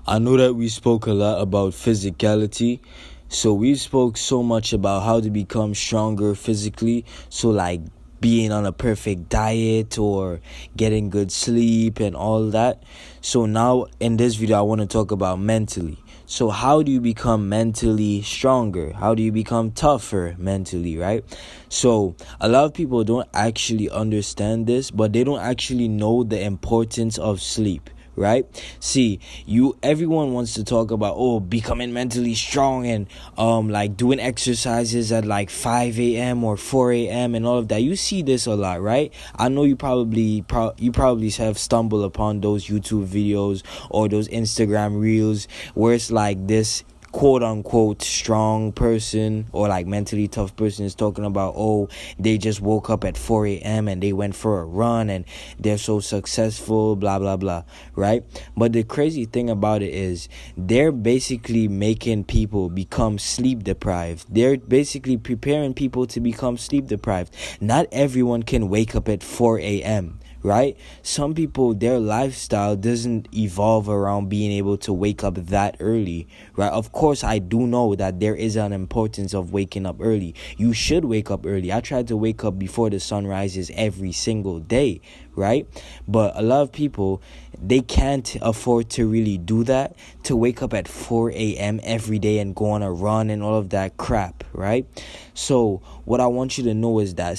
I know that we spoke a lot about physicality. So we spoke so much about how to become stronger physically. So like being on a perfect diet or getting good sleep and all that. So now in this video I want to talk about mentally. So how do you become mentally stronger? How do you become tougher mentally, right? So a lot of people don't actually understand this, but they don't actually know the importance of sleep. Right? See, everyone wants to talk about becoming mentally strong and like doing exercises at like 5 a.m. or 4 a.m. and all of that. You see this a lot, right? I know you probably have stumbled upon those YouTube videos or those Instagram reels where it's like this quote unquote strong person or like mentally tough person is talking about they just woke up at 4 a.m. and they went for a run and they're so successful, blah blah blah, right? But the crazy thing about it is they're basically making people become sleep deprived. They're basically preparing people to become sleep deprived. Not everyone can wake up at 4 a.m. right? Some people, their lifestyle doesn't evolve around being able to wake up that early, right? Of course, I do know that there is an importance of waking up early. You should wake up early. I try to wake up before the sun rises every single day, right? But a lot of people, they can't afford to really do that, to wake up at 4 a.m. every day and go on a run and all of that crap, right? So what I want you to know is that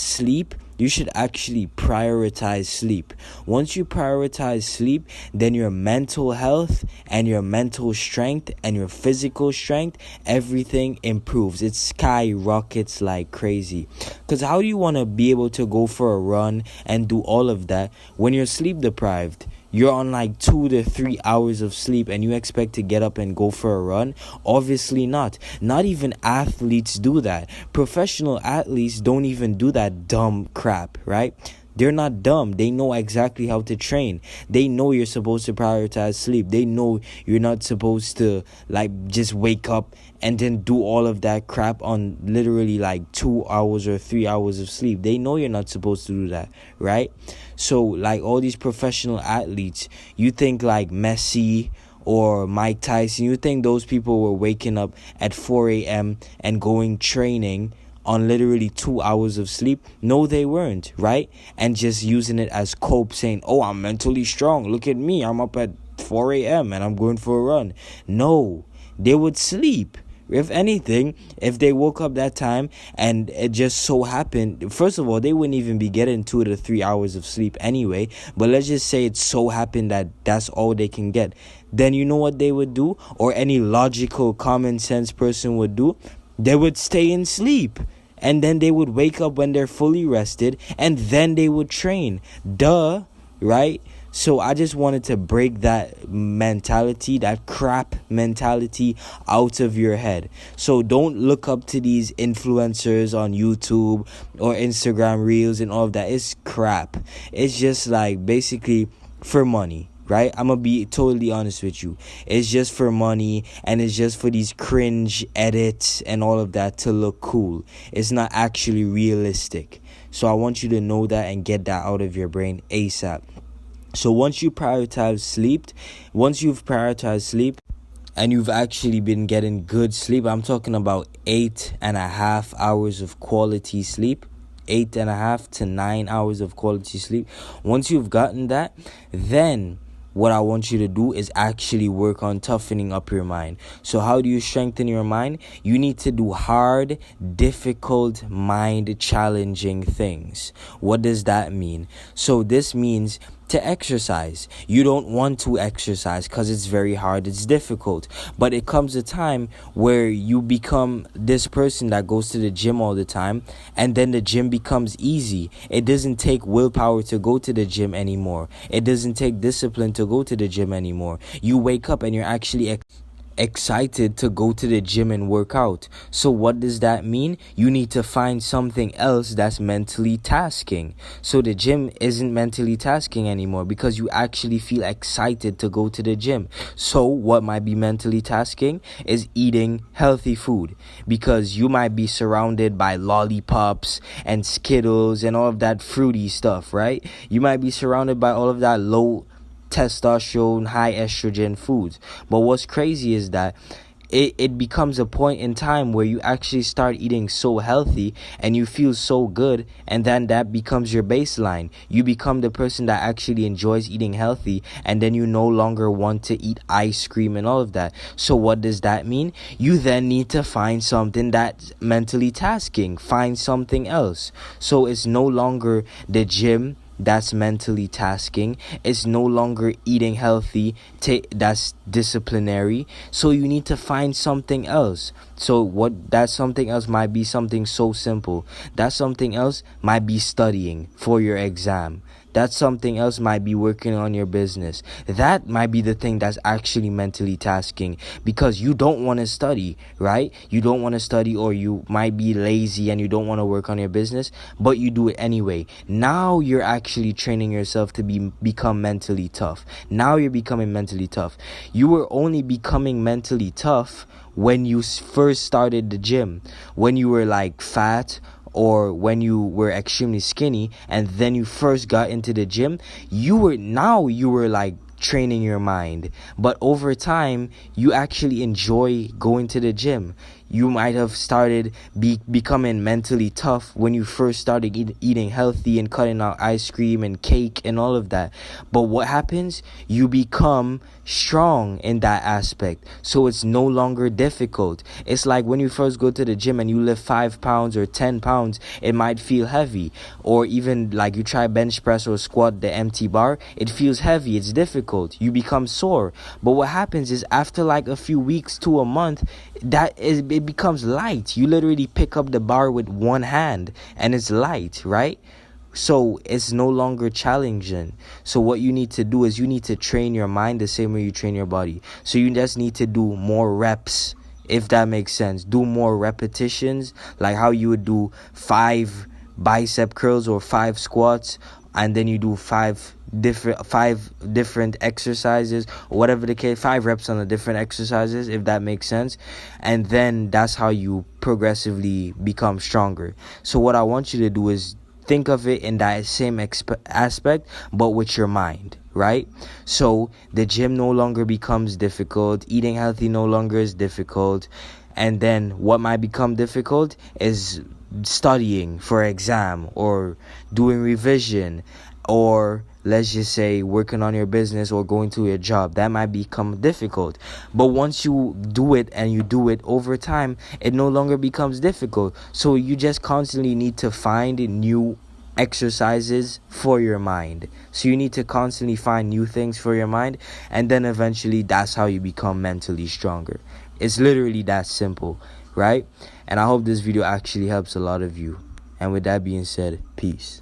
you should actually prioritize sleep. Once you prioritize sleep, then your mental health and your mental strength and your physical strength, everything improves. It skyrockets like crazy. Because how do you want to be able to go for a run and do all of that when you're sleep deprived? You're on like 2 to 3 hours of sleep and you expect to get up and go for a run? Obviously not. Not even athletes do that. Professional athletes don't even do that dumb crap, right? They're not dumb. They know exactly how to train. They know you're supposed to prioritize sleep. They know you're not supposed to like just wake up and then do all of that crap on literally like 2 hours or 3 hours of sleep. They know you're not supposed to do that, right? So like all these professional athletes, you think like Messi or Mike Tyson, you think those people were waking up at 4 a.m. and going training on literally 2 hours of sleep? No, they weren't, right? And just using it as cope, saying, I'm mentally strong. Look at me. I'm up at 4 a.m. and I'm going for a run. No, they would sleep. If anything, if they woke up that time and it just so happened, first of all, they wouldn't even be getting 2 to 3 hours of sleep anyway. But let's just say it so happened that that's all they can get. Then you know what they would do, or any logical, common sense person would do? They would stay in sleep. And then they would wake up when they're fully rested. And then they would train. Duh, right? So I just wanted to break that mentality, that crap mentality out of your head. So don't look up to these influencers on YouTube or Instagram reels and all of that. It's crap. It's just like basically for money. Right? I'm going to be totally honest with you. It's just for money and it's just for these cringe edits and all of that to look cool. It's not actually realistic. So I want you to know that and get that out of your brain ASAP. So once you've prioritized sleep and you've actually been getting good sleep, I'm talking about 8.5 hours of quality sleep. 8.5 to 9 hours of quality sleep. Once you've gotten that, then what I want you to do is actually work on toughening up your mind. So how do you strengthen your mind? You need to do hard, difficult, mind-challenging things. What does that mean? So this means to exercise. You don't want to exercise because it's very hard, it's difficult. But it comes a time where you become this person that goes to the gym all the time, and then the gym becomes easy. It doesn't take willpower to go to the gym anymore. It doesn't take discipline to go to the gym anymore. You wake up and you're actually excited to go to the gym and work out. So what does that mean? You need to find something else that's mentally tasking. So the gym isn't mentally tasking anymore because you actually feel excited to go to the gym. So what might be mentally tasking is eating healthy food, because you might be surrounded by lollipops and Skittles and all of that fruity stuff, right? You might be surrounded by all of that low testosterone, high estrogen foods. But what's crazy is that it becomes a point in time where you actually start eating so healthy and you feel so good, and then that becomes your baseline. You become the person that actually enjoys eating healthy, and then you no longer want to eat ice cream and all of that. So what does that mean? You then need to find something that's mentally tasking. Find something else. So it's no longer the gym that's mentally tasking. It's no longer eating healthy that's disciplinary. So you need to find something else. So what that something else might be something so simple. That something else might be studying for your exam. That something else might be working on your business. That might be the thing that's actually mentally tasking, because you don't want to study, right? You don't want to study, or you might be lazy and you don't want to work on your business, but you do it anyway. Now you're actually training yourself to become mentally tough. Now you're becoming mentally tough. You were only becoming mentally tough when you first started the gym, when you were like fat, or when you were extremely skinny and then you first got into the gym. You were like training your mind, but over time you actually enjoy going to the gym. You might have started becoming mentally tough when you first started eating healthy and cutting out ice cream and cake and all of that. But what happens? You become strong in that aspect. So it's no longer difficult. It's like when you first go to the gym and you lift 5 pounds or 10 pounds, it might feel heavy. Or even like you try bench press or squat the empty bar, it feels heavy, it's difficult. You become sore. But what happens is after like a few weeks to a month, it becomes light. You literally pick up the bar with one hand and it's light, right? So it's no longer challenging. So what you need to do is you need to train your mind the same way you train your body. So you just need to do more reps, if that makes sense. Do more repetitions, like how you would do 5 bicep curls or 5 squats, and then you do 5 different exercises, or whatever the case, 5 reps on the different exercises, if that makes sense. And then that's how you progressively become stronger. So what I want you to do is think of it in that same aspect, but with your mind, right? So the gym no longer becomes difficult. Eating healthy no longer is difficult. And then what might become difficult is studying for exam, or doing revision, or let's just say working on your business or going to your job. That might become difficult. But once you do it and you do it over time, it no longer becomes difficult. So you just constantly need to find new exercises for your mind. So you need to constantly find new things for your mind, and then eventually that's how you become mentally stronger. It's literally that simple, right? And I hope this video actually helps a lot of you. And with that being said, peace.